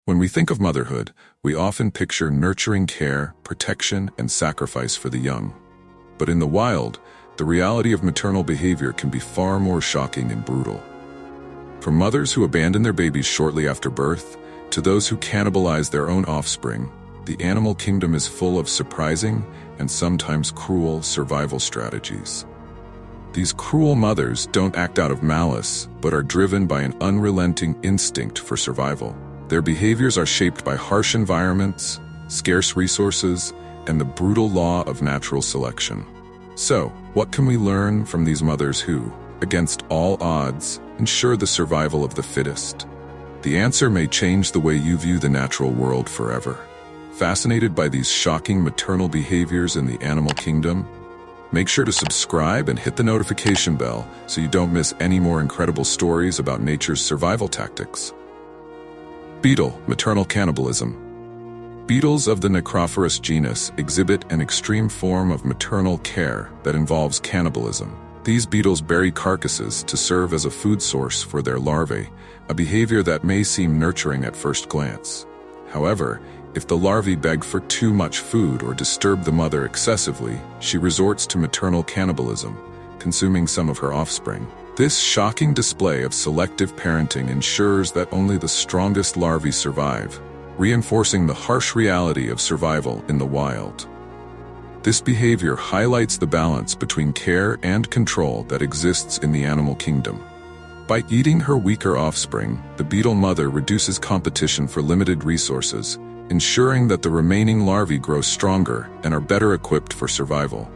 When we think of motherhood, we often picture nurturing care, protection, and sacrifice for the young. But in the wild, the reality of maternal behavior can be far more shocking and brutal. From mothers who abandon their babies shortly after birth, to those who cannibalize their own offspring, the animal kingdom is full of surprising and sometimes cruel survival strategies. These cruel mothers don't act out of malice, but are driven by an unrelenting instinct for survival. Their behaviors are shaped by harsh environments, scarce resources, and the brutal law of natural selection. So, what can we learn from these mothers who, against all odds, ensure the survival of the fittest? The answer may change the way you view the natural world forever. Fascinated by these shocking maternal behaviors in the animal kingdom? Make sure to subscribe and hit the notification bell so you don't miss any more incredible stories about nature's survival tactics. Beetle Maternal cannibalism. Beetles of the Necrophorus genus exhibit an extreme form of maternal care that involves cannibalism. These beetles bury carcasses to serve as a food source for their larvae, a behavior that may seem nurturing at first glance. However, if the larvae beg for too much food or disturb the mother excessively, she resorts to maternal cannibalism, consuming some of her offspring. This shocking display of selective parenting ensures that only the strongest larvae survive, reinforcing the harsh reality of survival in the wild. This behavior highlights the balance between care and control that exists in the animal kingdom. By eating her weaker offspring, the beetle mother reduces competition for limited resources, ensuring that the remaining larvae grow stronger and are better equipped for survival.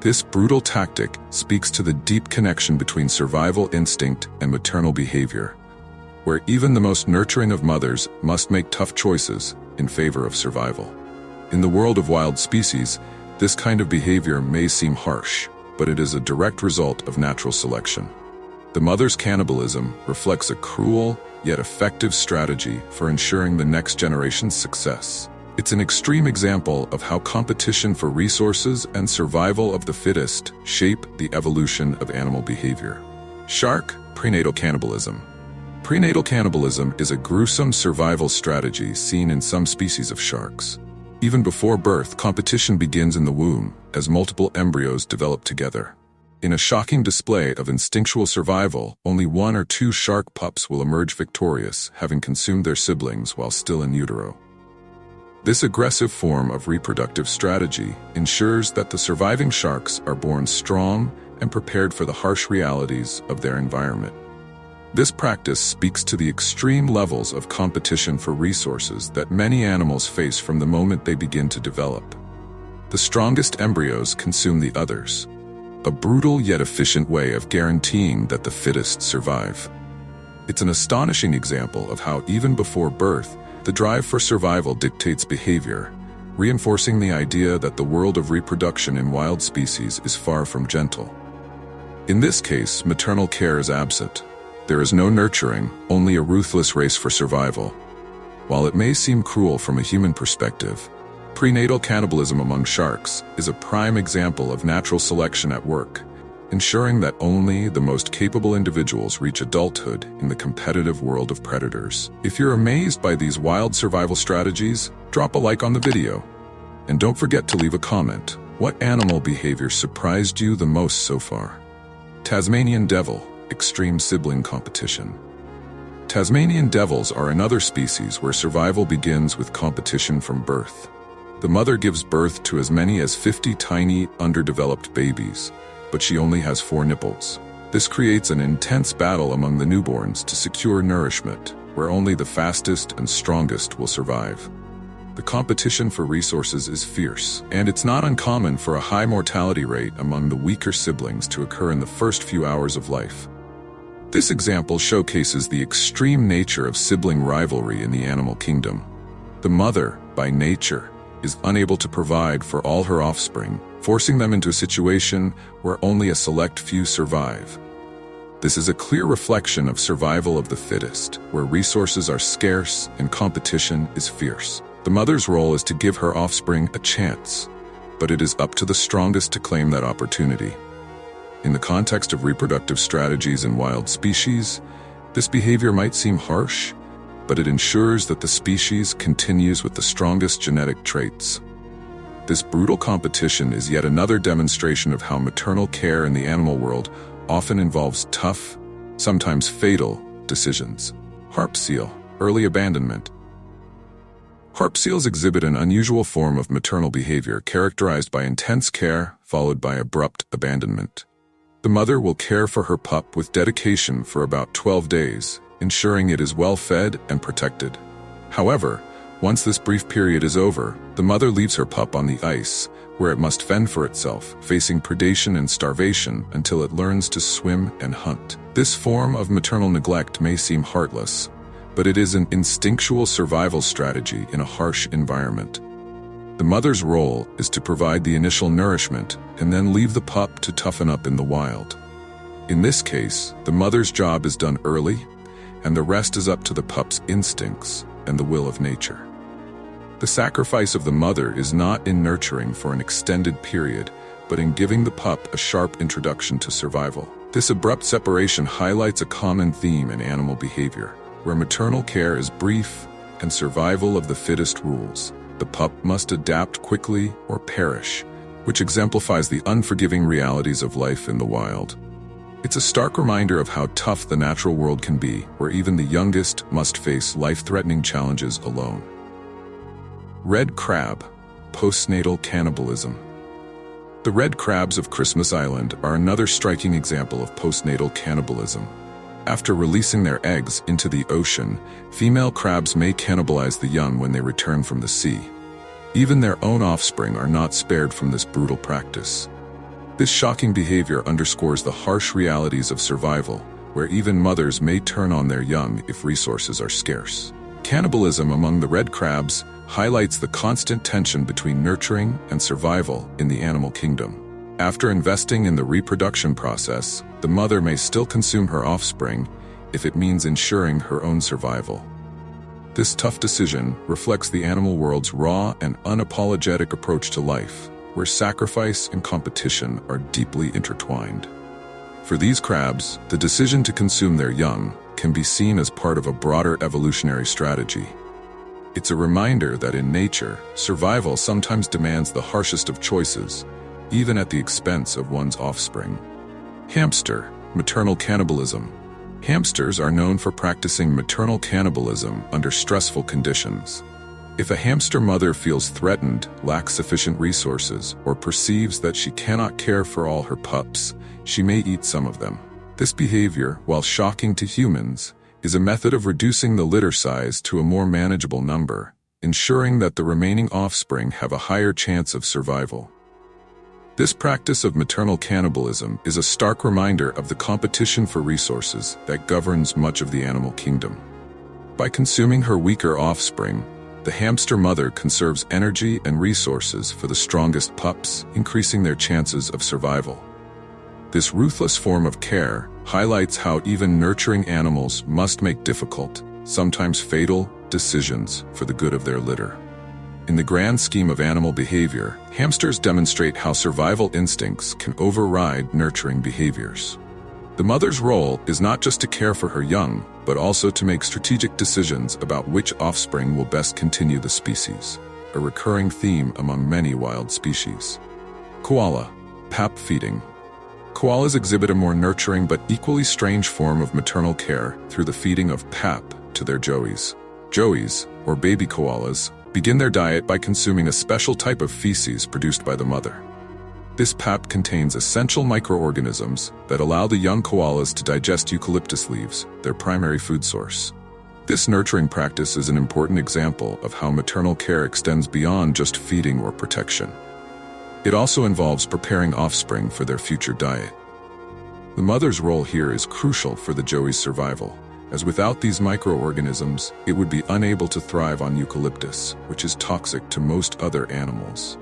This brutal tactic speaks to the deep connection between survival instinct and maternal behavior, where even the most nurturing of mothers must make tough choices in favor of survival. In the world of wild species, this kind of behavior may seem harsh, but it is a direct result of natural selection. The mother's cannibalism reflects a cruel yet effective strategy for ensuring the next generation's success. It's an extreme example of how competition for resources and survival of the fittest shape the evolution of animal behavior. Shark prenatal cannibalism. Prenatal cannibalism is a gruesome survival strategy seen in some species of sharks. Even before birth, competition begins in the womb as multiple embryos develop together. In a shocking display of instinctual survival, only one or two shark pups will emerge victorious, having consumed their siblings while still in utero. This aggressive form of reproductive strategy ensures that the surviving sharks are born strong and prepared for the harsh realities of their environment. This practice speaks to the extreme levels of competition for resources that many animals face from the moment they begin to develop. The strongest embryos consume the others, a brutal yet efficient way of guaranteeing that the fittest survive. It's an astonishing example of how even before birth, the drive for survival dictates behavior, reinforcing the idea that the world of reproduction in wild species is far from gentle. In this case, maternal care is absent. There is no nurturing, only a ruthless race for survival. While it may seem cruel from a human perspective, prenatal cannibalism among sharks is a prime example of natural selection at work, ensuring that only the most capable individuals reach adulthood in the competitive world of predators. If you're amazed by these wild survival strategies, drop a like on the video. And don't forget to leave a comment. What animal behavior surprised you the most so far? Tasmanian devil, extreme sibling competition. Tasmanian devils are another species where survival begins with competition from birth. The mother gives birth to as many as 50 tiny, underdeveloped babies, but she only has 4 nipples. This creates an intense battle among the newborns to secure nourishment, where only the fastest and strongest will survive. The competition for resources is fierce, and it's not uncommon for a high mortality rate among the weaker siblings to occur in the first few hours of life. This example showcases the extreme nature of sibling rivalry in the animal kingdom. The mother, by nature, is unable to provide for all her offspring, forcing them into a situation where only a select few survive. This is a clear reflection of survival of the fittest, where resources are scarce and competition is fierce. The mother's role is to give her offspring a chance, but it is up to the strongest to claim that opportunity. In the context of reproductive strategies in wild species, this behavior might seem harsh, but it ensures that the species continues with the strongest genetic traits. This brutal competition is yet another demonstration of how maternal care in the animal world often involves tough, sometimes fatal, decisions. Harp seal, early abandonment. Harp seals exhibit an unusual form of maternal behavior characterized by intense care followed by abrupt abandonment. The mother will care for her pup with dedication for about 12 days, ensuring it is well fed and protected. However, once this brief period is over, the mother leaves her pup on the ice, where it must fend for itself, facing predation and starvation until it learns to swim and hunt. This form of maternal neglect may seem heartless, but it is an instinctual survival strategy in a harsh environment. The mother's role is to provide the initial nourishment and then leave the pup to toughen up in the wild. In this case, the mother's job is done early, and the rest is up to the pup's instincts and the will of nature. The sacrifice of the mother is not in nurturing for an extended period, but in giving the pup a sharp introduction to survival. This abrupt separation highlights a common theme in animal behavior, where maternal care is brief and survival of the fittest rules. The pup must adapt quickly or perish, which exemplifies the unforgiving realities of life in the wild. It's a stark reminder of how tough the natural world can be, where even the youngest must face life-threatening challenges alone. Red crab, postnatal cannibalism. The red crabs of Christmas Island are another striking example of postnatal cannibalism. After releasing their eggs into the ocean, female crabs may cannibalize the young when they return from the sea. Even their own offspring are not spared from this brutal practice. This shocking behavior underscores the harsh realities of survival, where even mothers may turn on their young if resources are scarce. Cannibalism among the red crabs highlights the constant tension between nurturing and survival in the animal kingdom. After investing in the reproduction process, the mother may still consume her offspring if it means ensuring her own survival. This tough decision reflects the animal world's raw and unapologetic approach to life, where sacrifice and competition are deeply intertwined. For these crabs, the decision to consume their young can be seen as part of a broader evolutionary strategy. It's a reminder that in nature, survival sometimes demands the harshest of choices, even at the expense of one's offspring. Hamster, maternal cannibalism. Hamsters are known for practicing maternal cannibalism under stressful conditions. If a hamster mother feels threatened, lacks sufficient resources, or perceives that she cannot care for all her pups, she may eat some of them. This behavior, while shocking to humans, is a method of reducing the litter size to a more manageable number, ensuring that the remaining offspring have a higher chance of survival. This practice of maternal cannibalism is a stark reminder of the competition for resources that governs much of the animal kingdom. By consuming her weaker offspring, the hamster mother conserves energy and resources for the strongest pups, increasing their chances of survival. This ruthless form of care highlights how even nurturing animals must make difficult, sometimes fatal, decisions for the good of their litter. In the grand scheme of animal behavior, hamsters demonstrate how survival instincts can override nurturing behaviors. The mother's role is not just to care for her young, but also to make strategic decisions about which offspring will best continue the species, a recurring theme among many wild species. Koala Pap Feeding. Koalas exhibit a more nurturing but equally strange form of maternal care through the feeding of pap to their joeys. Joeys, or baby koalas, begin their diet by consuming a special type of feces produced by the mother. This pap contains essential microorganisms that allow the young koalas to digest eucalyptus leaves, their primary food source. This nurturing practice is an important example of how maternal care extends beyond just feeding or protection. It also involves preparing offspring for their future diet. The mother's role here is crucial for the joey's survival, as without these microorganisms, it would be unable to thrive on eucalyptus, which is toxic to most other animals.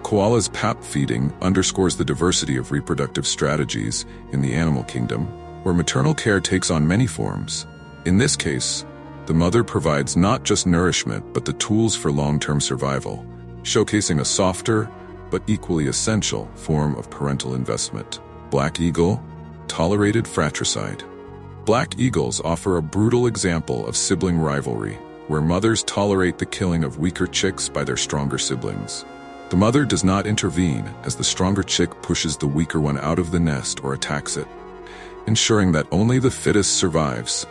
Koala's pap feeding underscores the diversity of reproductive strategies in the animal kingdom, where maternal care takes on many forms. In this case, the mother provides not just nourishment but the tools for long-term survival, showcasing a softer but equally essential form of parental investment. Black eagle, tolerated fratricide. Black eagles offer a brutal example of sibling rivalry, where mothers tolerate the killing of weaker chicks by their stronger siblings. The mother does not intervene as the stronger chick pushes the weaker one out of the nest or attacks it, ensuring that only the fittest survives.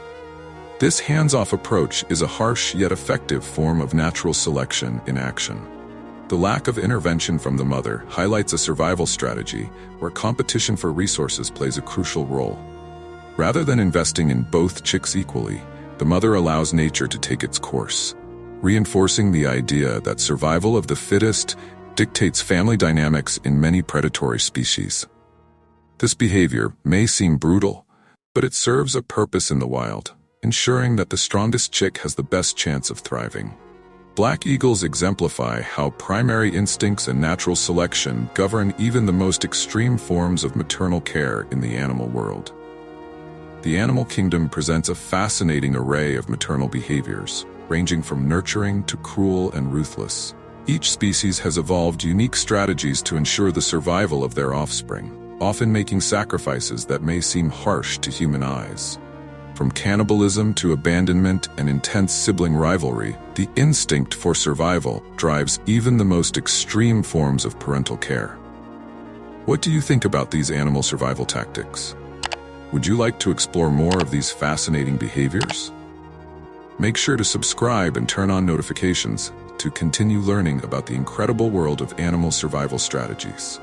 This hands-off approach is a harsh yet effective form of natural selection in action. The lack of intervention from the mother highlights a survival strategy where competition for resources plays a crucial role. Rather than investing in both chicks equally, the mother allows nature to take its course, reinforcing the idea that survival of the fittest dictates family dynamics in many predatory species. This behavior may seem brutal, but it serves a purpose in the wild, ensuring that the strongest chick has the best chance of thriving. Black eagles exemplify how primary instincts and natural selection govern even the most extreme forms of maternal care in the animal world. The animal kingdom presents a fascinating array of maternal behaviors, ranging from nurturing to cruel and ruthless. Each species has evolved unique strategies to ensure the survival of their offspring, often making sacrifices that may seem harsh to human eyes. From cannibalism to abandonment and intense sibling rivalry, the instinct for survival drives even the most extreme forms of parental care. What do you think about these animal survival tactics? Would you like to explore more of these fascinating behaviors? Make sure to subscribe and turn on notifications to continue learning about the incredible world of animal survival strategies.